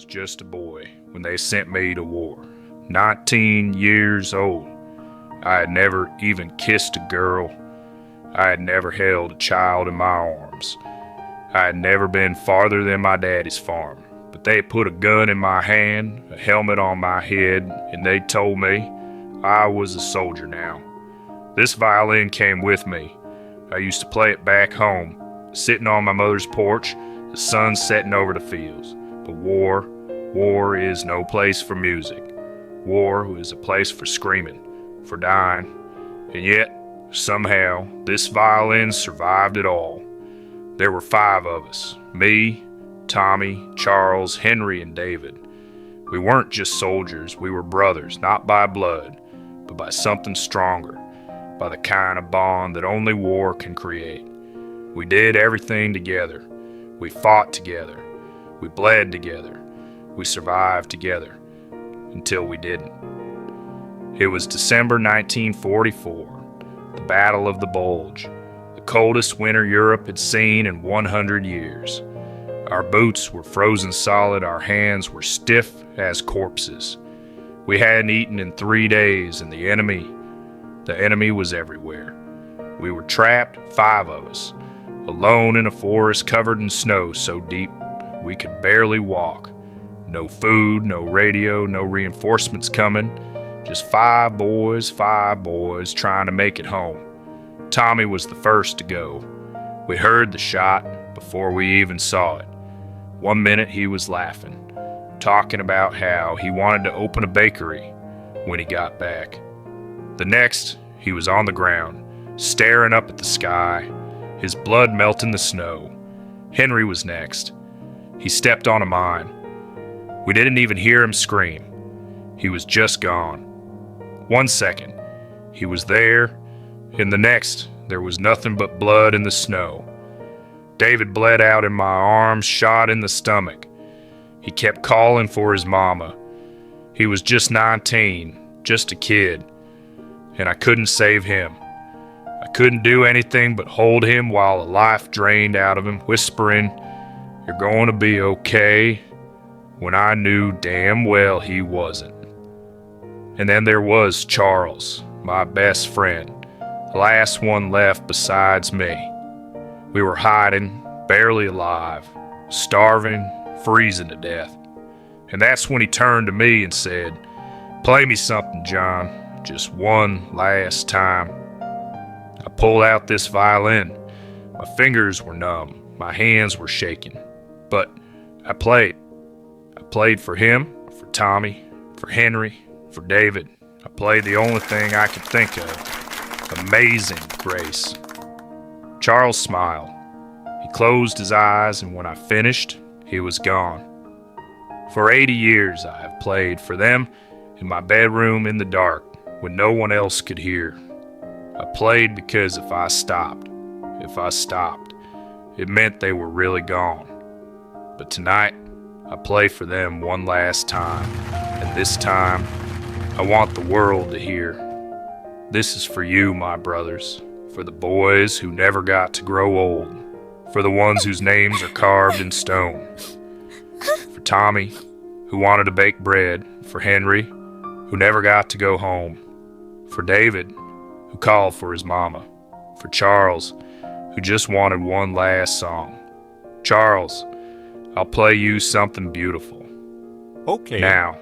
was just a boy when they sent me to war. 19 years old. I had never even kissed a girl. I had never held a child in my arms. I had never been farther than my daddy's farm. But they put a gun in my hand, a helmet on my head, and they told me I was a soldier now. This violin came with me. I used to play it back home, sitting on my mother's porch, the sun setting over the fields. But war is no place for music. War is a place for screaming, for dying. And yet, somehow, this violin survived it all. There were 5 of us, me, Tommy, Charles, Henry, and David. We weren't just soldiers, we were brothers, not by blood, but by something stronger, by the kind of bond that only war can create. We did everything together. We fought together. We bled together. We survived together, until we didn't. It was December 1944, the Battle of the Bulge, the coldest winter Europe had seen in 100 years. Our boots were frozen solid, our hands were stiff as corpses. We hadn't eaten in 3 days, and the enemy was everywhere. We were trapped, 5 of us, alone in a forest covered in snow so deep we could barely walk. No food, no radio, no reinforcements coming. Just 5 boys trying to make it home. Tommy was the first to go. We heard the shot before we even saw it. 1 minute he was laughing, talking about how he wanted to open a bakery when he got back. The next, he was on the ground, staring up at the sky, his blood melting the snow. Henry was next. He stepped on a mine. We didn't even hear him scream. He was just gone. 1 second, he was there. In the next, there was nothing but blood in the snow. David bled out in my arms, shot in the stomach. He kept calling for his mama. He was just 19, just a kid, and I couldn't save him. I couldn't do anything but hold him while the life drained out of him, whispering, "You're going to be okay," when I knew damn well he wasn't. And then there was Charles, my best friend, the last one left besides me. We were hiding, barely alive, starving, freezing to death. And that's when he turned to me and said, "Play me something, John, just one last time." I pulled out this violin. My fingers were numb, my hands were shaking, but I played. I played for him, for Tommy, for Henry, for David. I played the only thing I could think of, Amazing Grace. Charles smiled. He closed his eyes, and when I finished, he was gone. For 80 years I have played for them in my bedroom in the dark when no one else could hear. I played because if I stopped, it meant they were really gone. But tonight, I play for them one last time, and this time, I want the world to hear. This is for you, my brothers, for the boys who never got to grow old, for the ones whose names are carved in stone, for Tommy, who wanted to bake bread, for Henry, who never got to go home, for David, who called for his mama, for Charles, who just wanted one last song. Charles, I'll play you something beautiful. Okay. Now,